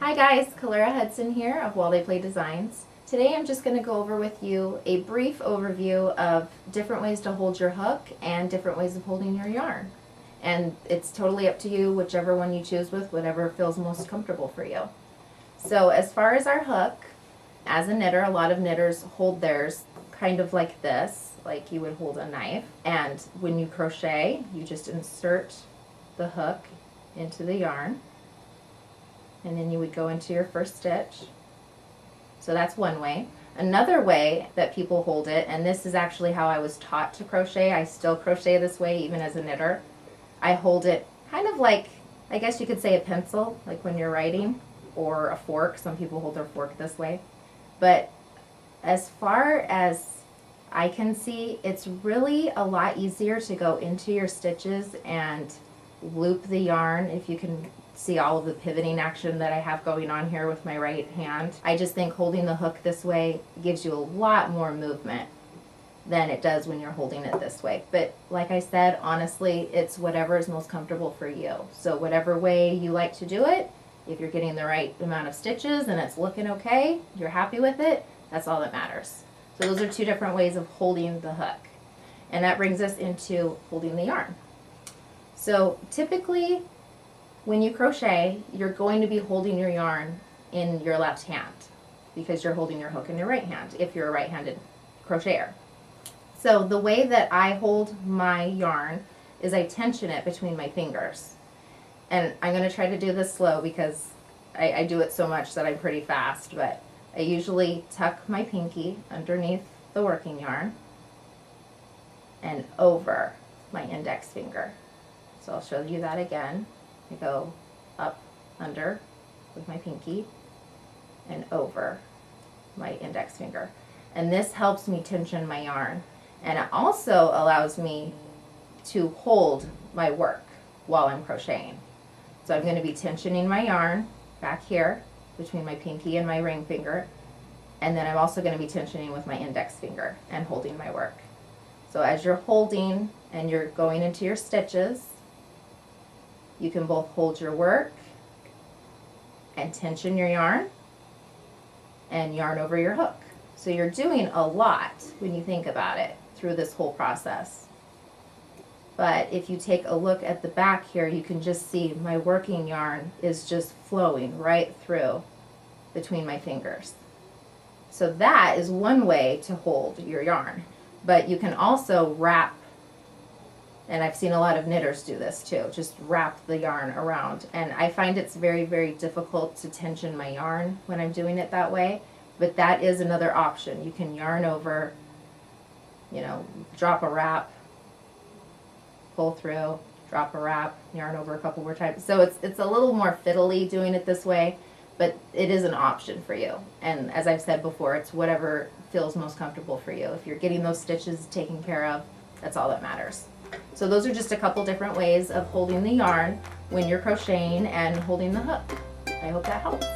Hi guys, Kalurah Hudson here of While They Play Designs. Today I'm just going to go over with you a brief overview of different ways to hold your hook and different ways of holding your yarn. And it's totally up to you, whichever one you choose with, whatever feels most comfortable for you. So as far as our hook, as a knitter, a lot of knitters hold theirs kind of like this, like you would hold a knife. And when you crochet, you just insert the hook into the yarn. And then you would go into your first stitch. So that's one way. Another way that people hold it, and this is actually how I was taught to crochet, I still crochet this way even as a knitter. I hold it kind of like, I guess you could say a pencil, like when you're writing, or a fork. Some people hold their fork this way. But as far as I can see, it's really a lot easier to go into your stitches and loop the yarn. If you can see all of the pivoting action that I have going on here with my right hand. I just think holding the hook this way gives you a lot more movement than it does when you're holding it this way. But like I said, honestly, it's whatever is most comfortable for you. So whatever way you like to do it, if you're getting the right amount of stitches and it's looking okay, you're happy with it, that's all that matters. So those are two different ways of holding the hook. And that brings us into holding the yarn. So typically, when you crochet, you're going to be holding your yarn in your left hand because you're holding your hook in your right hand if you're a right-handed crocheter. So the way that I hold my yarn is I tension it between my fingers. And I'm going to try to do this slow because I do it so much that I'm pretty fast, but I usually tuck my pinky underneath the working yarn and over my index finger. So I'll show you that again. I go up under with my pinky and over my index finger. And this helps me tension my yarn. And it also allows me to hold my work while I'm crocheting. So I'm going to be tensioning my yarn back here between my pinky and my ring finger. And then I'm also going to be tensioning with my index finger and holding my work. So as you're holding and you're going into your stitches, you can both hold your work and tension your yarn and yarn over your hook. So you're doing a lot when you think about it through this whole process. But if you take a look at the back here, you can just see my working yarn is just flowing right through between my fingers. So that is one way to hold your yarn. But you can also wrap, and I've seen a lot of knitters do this too, just wrap the yarn around. And I find it's very, very difficult to tension my yarn when I'm doing it that way. But that is another option. You can yarn over, you know, drop a wrap, pull through, drop a wrap, yarn over a couple more times. So it's a little more fiddly doing it this way, but it is an option for you. And as I've said before, it's whatever feels most comfortable for you. If you're getting those stitches taken care of, that's all that matters. So those are just a couple different ways of holding the yarn when you're crocheting and holding the hook. I hope that helps.